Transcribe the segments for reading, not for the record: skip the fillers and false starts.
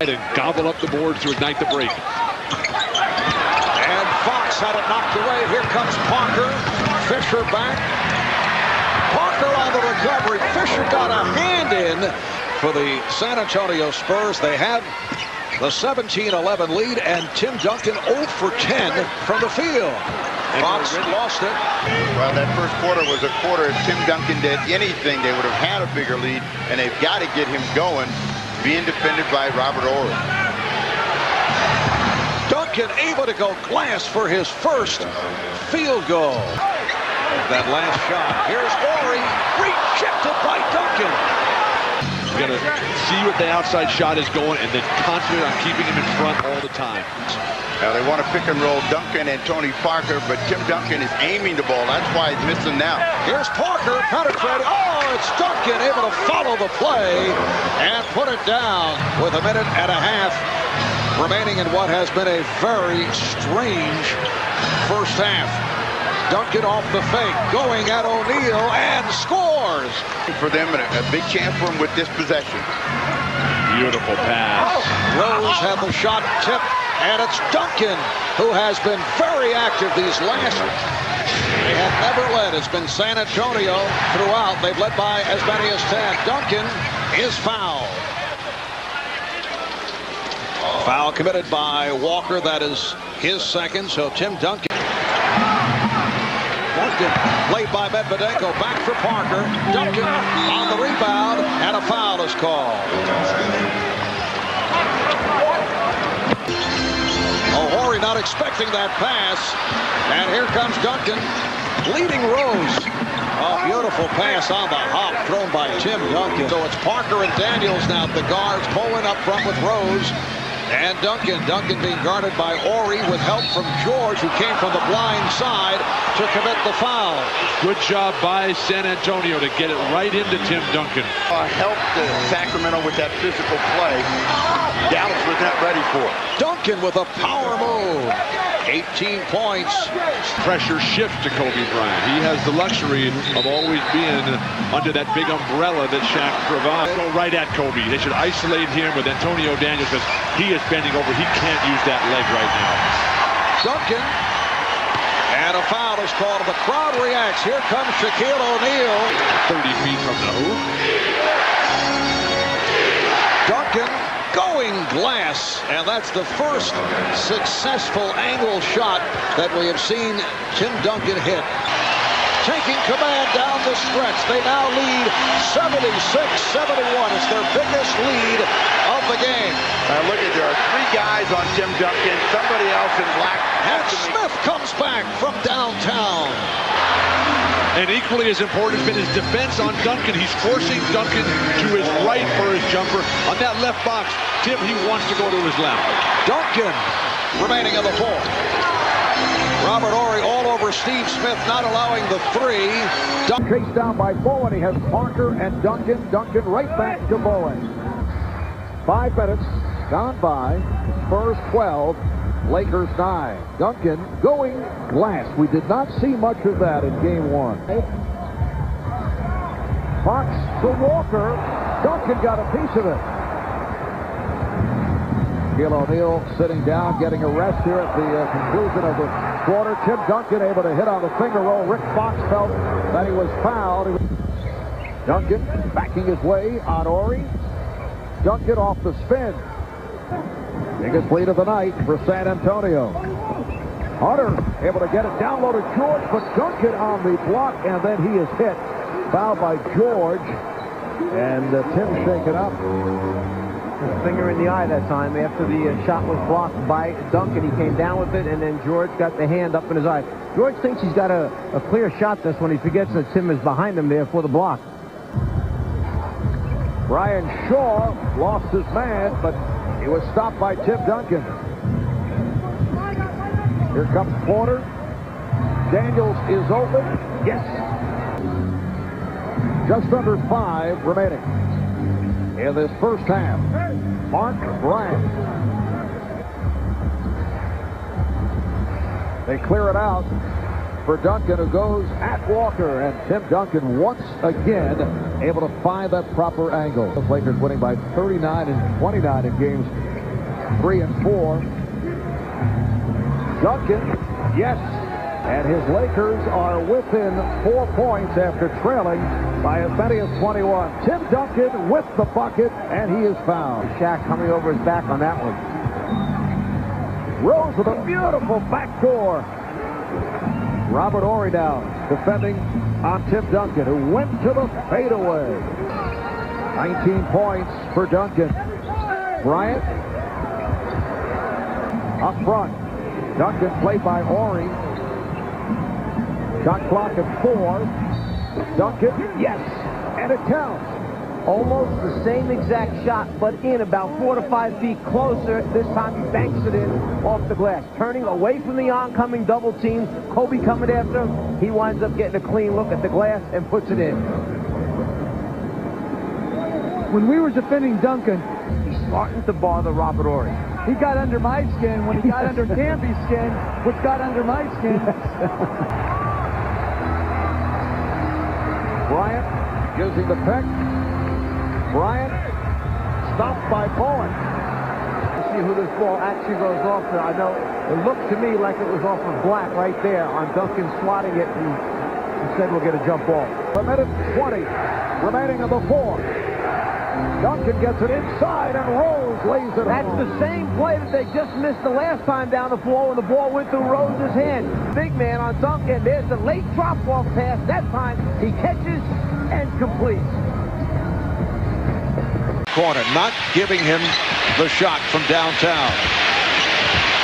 And gobble up the boards to ignite the break. And Fox had it knocked away. Here comes Parker. Fisher back. Parker on the recovery. Fisher got a hand in for the San Antonio Spurs. They have the 17-11 lead, and Tim Duncan 0 for 10 from the field. Fox lost it. Well, that first quarter was a quarter. If Tim Duncan did anything, they would have had a bigger lead, and they've got to get him going, being defended by Robert Ory. Duncan able to go glass for his first field goal. That last shot. Here's Ory, rejected by Duncan. You got to see what the outside shot is going and then concentrate on keeping him in front all the time. Now they want to pick and roll Duncan and Tony Parker, but Tim Duncan is aiming the ball. That's why he's missing now. Here's Parker penetrating. Oh, it's Duncan able to follow the play and put it down with a minute and a half remaining in what has been a very strange first half. Duncan off the fake, going at O'Neal, and scores. For them, a big chance for him with this possession. Beautiful pass. Rose had the shot tipped, and it's Duncan who has been very active these last. They have never led. It's been San Antonio throughout. They've led by as many as 10. Duncan is fouled. Foul committed by Walker. That is his second. So Tim Duncan. Played by Medvedenko, back for Parker. Duncan on the rebound, and a foul is called. Ory not expecting that pass, and here comes Duncan, leading Rose. Oh, beautiful pass on the hop, thrown by Tim Duncan. So it's Parker and Daniels now, the guards pulling up front with Rose. And Duncan being guarded by Ory with help from George, who came from the blind side to commit the foul. Good job by San Antonio to get it right into Tim Duncan. Helped Sacramento with that physical play. Dallas was not ready for it. Duncan with a power move. 18 points. Pressure shift to Kobe Bryant. He has the luxury of always being under that big umbrella that Shaq provides. Go right at Kobe. They should isolate him with Antonio Daniels because he is bending over. He can't use that leg right now. Duncan. And a foul is called. The crowd reacts. Here comes Shaquille O'Neal. 30 feet from the hoop. Duncan going glass, and that's the first successful angle shot that we have seen Tim Duncan hit. Taking command down the stretch. They now lead 76-71. It's their biggest lead of the game. Now look at, there are 3 guys on Tim Duncan. Somebody else in black. And Smith comes back from downtown. And equally as important has been his defense on Duncan. He's forcing Duncan to his right for his jumper. On that left box, Tim, he wants to go to his left. Duncan remaining in the fourth. Robert Ory all over Steve Smith, not allowing the 3. Chased down by Bowen. He has Parker and Duncan. Duncan right back to Bowen. 5 minutes gone by. Spurs 12. Lakers 9. Duncan going glass. We did not see much of that in game 1. Fox to Walker. Duncan got a piece of it. Shaquille O'Neal sitting down, getting a rest here at the conclusion of the quarter. Tim Duncan able to hit on the finger roll. Rick Fox felt that he was fouled. Duncan backing his way on Ory. Duncan off the spin. Biggest lead of the night for San Antonio. Hunter able to get it down low to George, but Duncan on the block, and then he is hit. Fouled by George, and Tim shaken up. His finger in the eye that time after the shot was blocked by Duncan. He came down with it, and then George got the hand up in his eye. George thinks he's got a clear shot this one. He forgets that Tim is behind him there for the block. Brian Shaw lost his man, but he was stopped by Tim Duncan. Here comes Porter. Daniels is open. Yes. Just under 5 remaining in this first half. Mark Bryant. They clear it out for Duncan, who goes at Walker. And Tim Duncan once again able to find that proper angle. The Lakers winning by 39 and 29 in games 3 and 4. Duncan, yes. And his Lakers are within 4 points after trailing by as many as 21. Tim Duncan with the bucket, and he is fouled. Shaq coming over his back on that one. Rose with a beautiful backdoor. Robert Horry now defending on Tim Duncan, who went to the fadeaway. 19 points for Duncan. Bryant up front. Duncan played by Horry. Shot clock at 4. Duncan, yes, and it counts. Almost the same exact shot, but in about 4 to 5 feet closer. This time he banks it in off the glass. Turning away from the oncoming double team. Kobe coming after him. He winds up getting a clean look at the glass and puts it in. When we were defending Duncan, he's starting to bother Robert Horry. He got under my skin when he got under Campy's skin, which got under my skin. Bryant using the pick. Bryant stopped by Bowen. Let's see who this ball actually goes off to. I know it looked to me like it was off of Black right there on Duncan swatting it, and instead we'll get a jump ball. A minute 20 remaining of the 4th. Duncan gets it inside, and Rose lays it That's on. the same play that they just missed the last time down the floor when the ball went through Rose's hand. Big man on Duncan. There's the late drop-off pass. That time he catches and completes. Corner, not giving him the shot from downtown.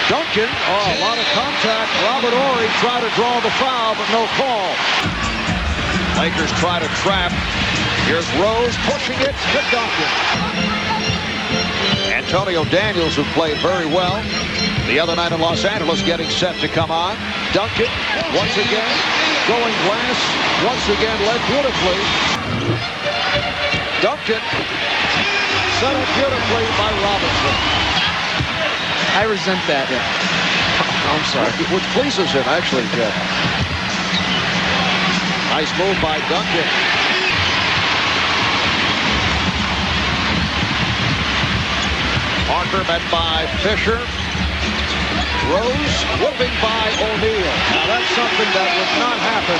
Duncan, a lot of contact. Robert Horry tried to draw the foul, but no call. Lakers try to trap. Here's Rose pushing it to Duncan. Antonio Daniels, who played very well the other night in Los Angeles, getting set to come on. Duncan, once again, going glass, once again led beautifully. Duncan, set up beautifully by Robinson. I resent that. I'm sorry. Which pleases him, actually, Jeff. Nice move by Duncan. Parker met by Fisher. Rose whipping by O'Neal. Now that's something that would not happen.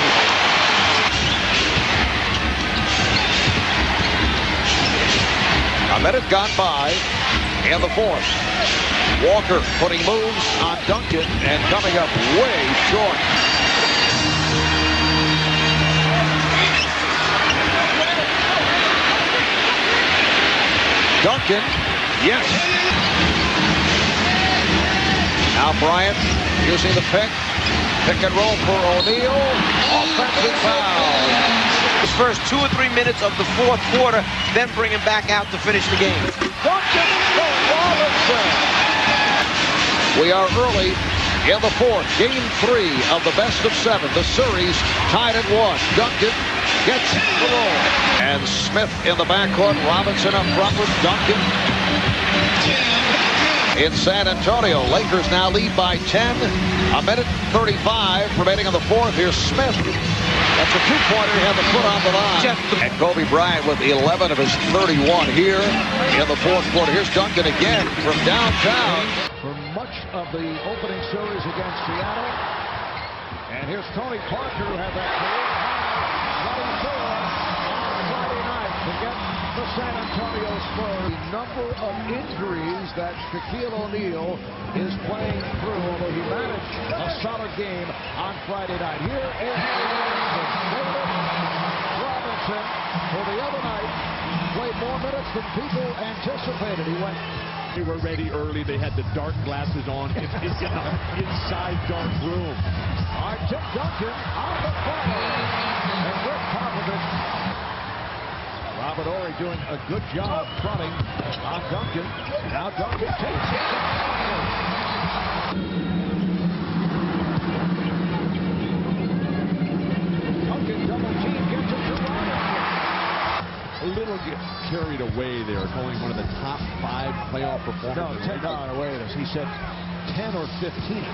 A minute gone by in the 4th. Walker putting moves on Duncan and coming up way short. Duncan, yes. Now Bryant using the pick and roll for O'Neal. Offensive foul. His first 2 or 3 minutes of the 4th quarter, then bring him back out to finish the game. Duncan for Robinson. We are early in the 4th. Game 3 of the best of 7. The series tied at 1. Duncan gets the roll. And Smith in the backcourt. Robinson up front with Duncan. In San Antonio, Lakers now lead by 10. A minute 35 remaining on the 4th. Here's Smith. That's a two-pointer. He had the foot on the line. And Kobe Bryant with 11 of his 31 here in the 4th quarter. Here's Duncan again from downtown. For much of the opening series against Seattle. And here's Tony Parker, who had that career high 24 on Friday night to get the San Antonio Spurs. The number of injuries that Shaquille O'Neal is playing through, although he managed a solid game on Friday night. Here is Robinson, who the other night played more minutes than people anticipated. They were ready early. They had the dark glasses on. It's in the inside dark room. All right, Tim Duncan on the follow. And Rick Popovich. Robert Horry doing a good job fronting on Duncan. Now Duncan takes it. Duncan double team gets it to Robinson. A little carried away there, calling one of the top 5 playoff performances. No, wait a minute. He said 10 or 15.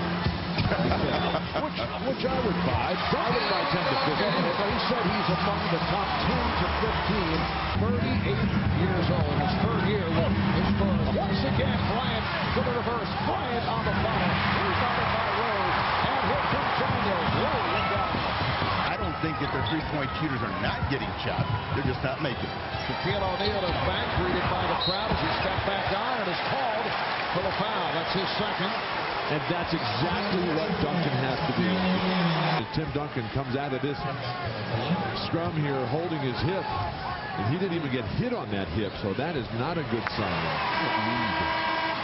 which I would buy. I would buy 10 to 15. But he said he's among the top 10 to 15. 38 years old, his third year with his Spurs. Once again, Bryant to the reverse. Bryant on the bottom. Rebounded by Rose. And here comes Daniels. Rolling down. I don't think that their three-point shooters are not getting shots. They're just not making it. Shaquille O'Neal is back, greeted by the crowd as he stepped back on and is called for the foul. That's his second. And that's exactly what Duncan has to do. Tim Duncan comes out of this scrum here holding his hip. And he didn't even get hit on that hip, so that is not a good sign.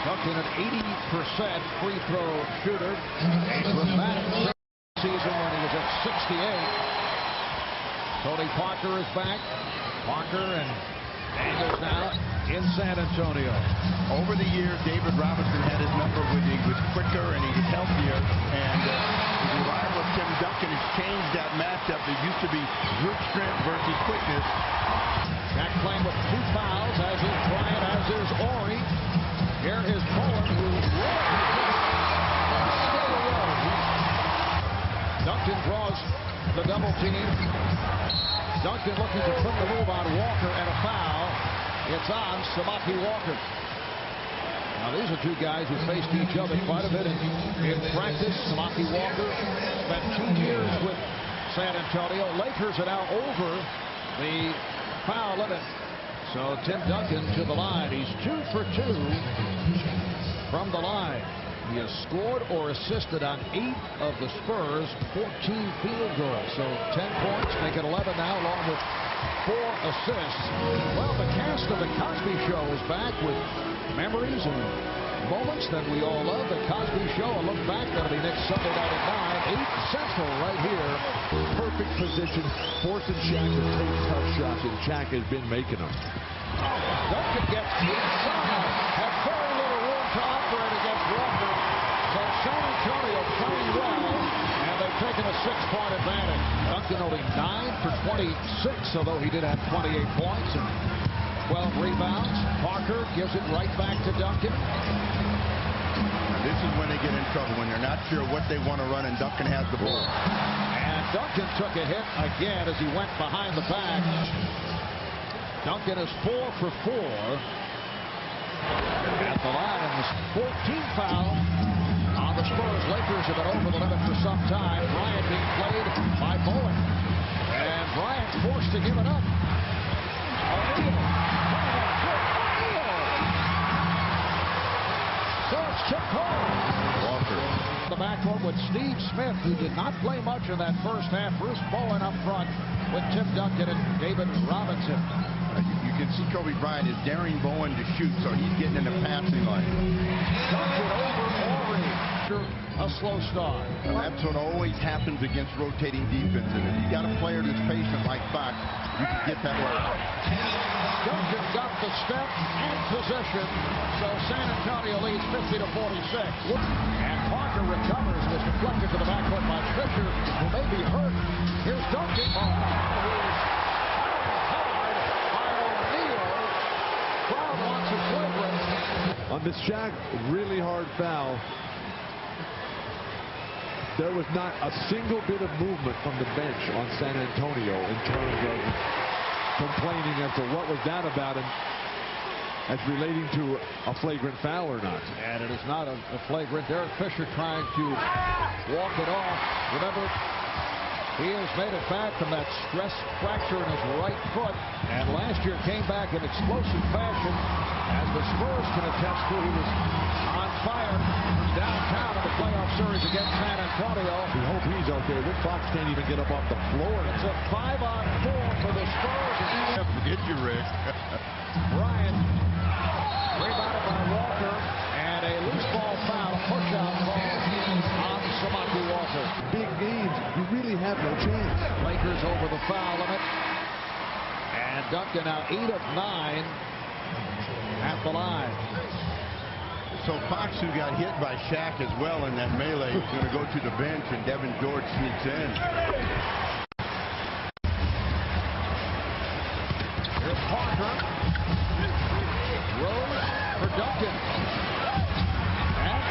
Duncan, an 80% free throw shooter. A dramatic season when he was at 68. Tony Parker is back. Parker and Daniels now in San Antonio. Over the years, David Robinson had his number with him. He was quicker and he was healthier. And the arrival of Tim Duncan has changed that matchup. It used to be brute strength versus quickness. Jack playing with 2 fouls, as is Bryant, as is Ori. Here is Bowen, who Duncan draws the double team. Duncan looking to put the move on Walker and a foul. It's on Samaki Walker. Now these are two guys who faced each other quite a bit in practice. Samaki Walker spent 2 years with San Antonio. Lakers are now over the foul limit. So Tim Duncan to the line. He's 2 for 2 from the line. He has scored or assisted on 8 of the Spurs' 14 field goals. So 10 points, make it 11 now, along with 4 assists. Well, the cast of The Cosby Show is back with memories and moments that we all love. The Cosby Show, a look back, that'll be next Sunday night at 9, 8 Central right here. Perfect position, forcing Shaq to take tough shots, and Shaq has been making them. Duncan gets inside, has very little room to operate against Walker. So San Antonio playing well, and they've taken a 6-point advantage. Duncan only 9 for 26, although he did have 28 points and 12 rebounds. Parker gives it right back to Duncan. Now this is when they get in trouble, when they're not sure what they want to run, and Duncan has the ball. And Duncan took a hit again as he went behind the back. Duncan is 4 for 4 at the line, and the 14th foul on the Spurs. Lakers have been over the limit for some time. Bryant being played by Bowen, and Bryant forced to give it up. So it's tipped home. Walker. The backcourt with Steve Smith, who did not play much in that first half. Bruce Bowen up front with Tim Duncan and David Robinson. You can see Kobe Bryant is daring Bowen to shoot, so he's getting in the passing line. Duncan over Ori. A slow start. And that's what always happens against rotating defenses. If you got a player that's patient like Fox, you can get that way. Duncan got the step and possession, so San Antonio leads 50 to 46. And Parker recovers, was deflected to the backcourt by Fisher, who may be hurt. Here's Duncan. On this Shaq really hard foul, there was not a single bit of movement from the bench on San Antonio in terms of complaining as to what was that about and as relating to a flagrant foul or not. And it is not a flagrant. Derek Fisher trying to walk it off. Remember, he has made it back from that stress fracture in his right foot, and last year came back in explosive fashion. As the Spurs can attest to, he was on fire downtown in the playoff series against San Antonio. We hope he's okay. Rick Fox can't even get up off the floor. It's a 5-on-4 for the Spurs. Forget you, Rick. Bryant rebounded by Walker, and a loose ball foul, a push-out ball on Samaki Walker. Big games, you really have no chance. Lakers over the foul limit. And Duncan now 8 of 9 at the line. So Fox, who got hit by Shaq as well in that melee, is going to go to the bench, and Devin George sneaks in. Here's Parker. Rose for Duncan. And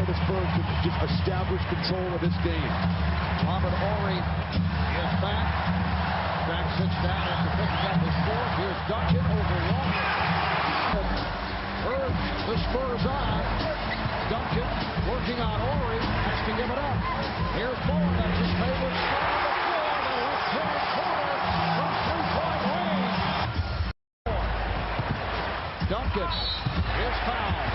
for the Spurs to just establish control of this game. Robert Horry is back. Back sits down after picking up his fourth. Here's Duncan over Walker. Urge the Spurs on. Duncan working on Horry. Has to give it up. Here's Bowen. That's his favorite spot on the floor. The left-hand corner from three-point range. Duncan is fouled.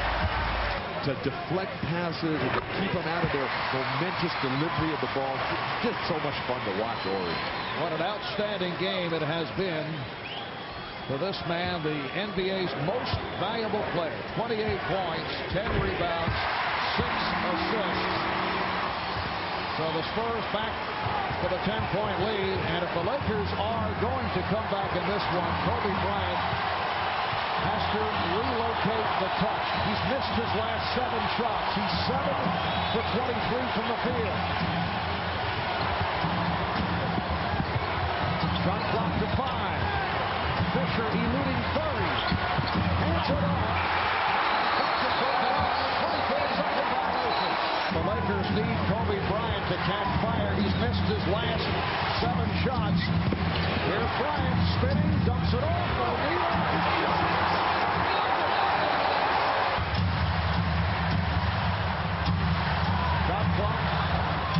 To deflect passes and to keep them out of their momentous delivery of the ball. Just so much fun to watch Horry. What an outstanding game it has been for this man, the NBA's most valuable player. 28 points, 10 rebounds, 6 assists. So the Spurs back to the 10-point lead. And if the Lakers are going to come back in this one, Kobe Bryant has to relocate the touch. He's missed his last 7 shots. He's 7 for 23 from the field. Shot clock to 5. Fisher eluding Curry. Hands it off. 24-second violation. The Lakers need Kobe Bryant to catch fire. He's missed his last 7 shots. Here's Bryant spinning, dumps it off.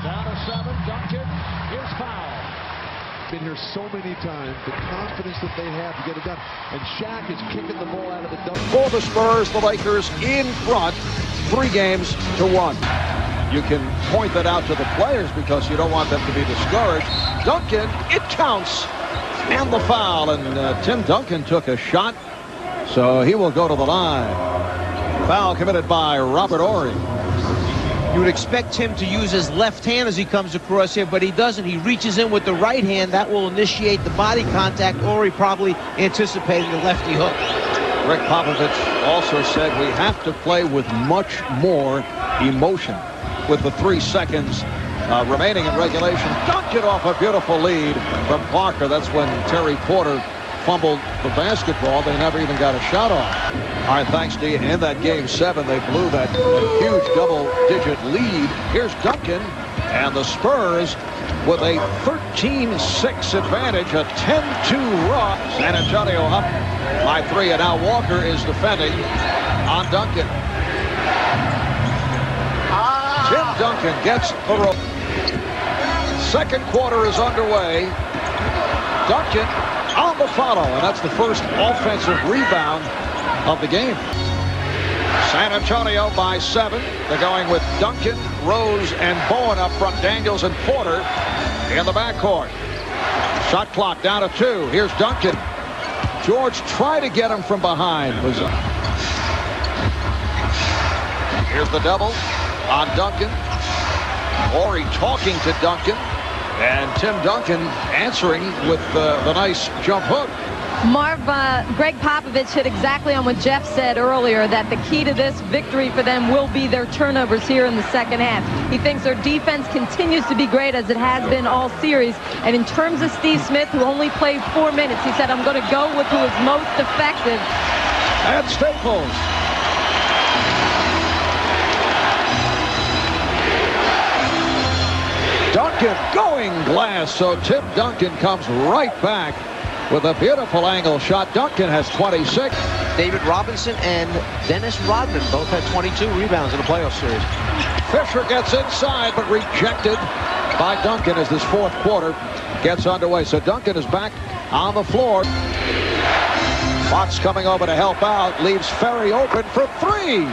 Down to 7. Duncan is fouled. Been here so many times. The confidence that they have to get it done. And Shaq is kicking the ball out of the dunk. For the Spurs, the Lakers in front, 3-1. You can point that out to the players because you don't want them to be discouraged. Duncan, it counts. And the foul. And Tim Duncan took a shot. So he will go to the line. Foul committed by Robert Horry. You would expect him to use his left hand as he comes across here, but he doesn't. He reaches in with the right hand. That will initiate the body contact, or he probably anticipating the lefty hook. Rick Popovich also said we have to play with much more emotion. With the 3 seconds remaining in regulation, Duncan off a beautiful lead from Parker. That's when Terry Porter fumbled the basketball. They never even got a shot off. All right, thanks, D. In that game 7, they blew that huge double-digit lead. Here's Duncan, and the Spurs with a 13-6 advantage, a 10-2 run. San Antonio up by 3, and now Walker is defending on Duncan. Tim Duncan gets the rope. Second quarter is underway. Duncan on the follow, and that's the first offensive rebound of the game. San Antonio by 7. They're going with Duncan, Rose, and Bowen up front. Daniels and Porter in the backcourt. Shot clock down to 2. Here's Duncan. George tried to get him from behind. Here's the double on Duncan. Horry talking to Duncan. And Tim Duncan answering with the nice jump hook. Marv, Greg Popovich hit exactly on what Jeff said earlier, that the key to this victory for them will be their turnovers here in the second half. He thinks their defense continues to be great, as it has been all series. And in terms of Steve Smith, who only played 4 minutes, he said, I'm going to go with who is most effective. And Staples. Duncan going glass, so Tim Duncan comes right back with a beautiful angle shot. Duncan has 26. David Robinson and Dennis Rodman both had 22 rebounds in the playoff series. Fisher gets inside, but rejected by Duncan as this fourth quarter gets underway. So Duncan is back on the floor. Fox coming over to help out, leaves Ferry open for 3.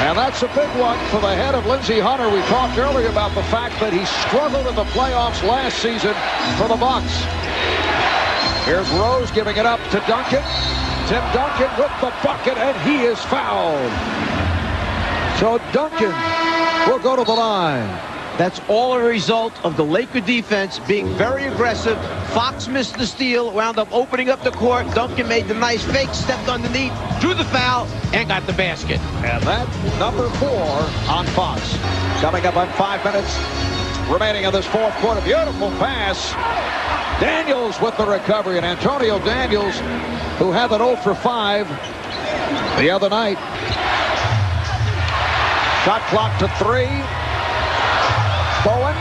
And that's a big one for the head of Lindsey Hunter. We talked earlier about the fact that he struggled in the playoffs last season for the Bucks. Here's Rose giving it up to Duncan. Tim Duncan with the bucket, and he is fouled. So Duncan will go to the line. That's all a result of the Laker defense being very aggressive. Fox missed the steal, wound up opening up the court. Duncan made the nice fake, stepped underneath, drew the foul, and got the basket. And that number 4 on Fox. Coming up on 5 minutes remaining in this fourth quarter. Beautiful pass. Daniels with the recovery, and Antonio Daniels, who had an 0 for 5 the other night. Shot clock to 3. Bowen.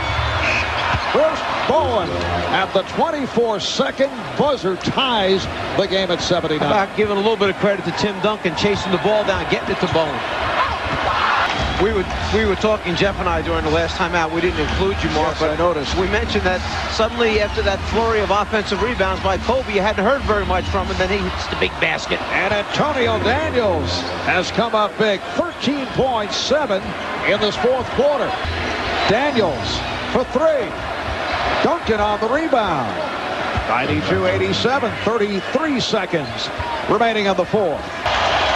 Bruce Bowen at the 24-second buzzer ties the game at 79. How about giving a little bit of credit to Tim Duncan, chasing the ball down, getting it to Bowen. We were talking, Jeff and I, during the last time out. We didn't include you, Mark, Yes, but I noticed. we mentioned that suddenly after that flurry of offensive rebounds by Kobe, you hadn't heard very much from him. Then he hits the big basket. And Antonio Daniels has come up big. 13.7 in this fourth quarter. Daniels for 3. Duncan on the rebound. 92-87, 33 seconds remaining in the fourth.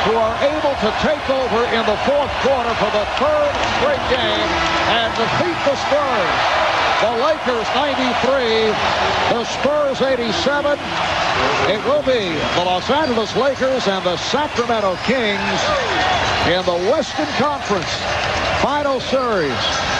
Who are able to take over in the fourth quarter for the third straight game and defeat the Spurs. The Lakers 93, the Spurs 87. It will be the Los Angeles Lakers and the Sacramento Kings in the Western Conference Final Series.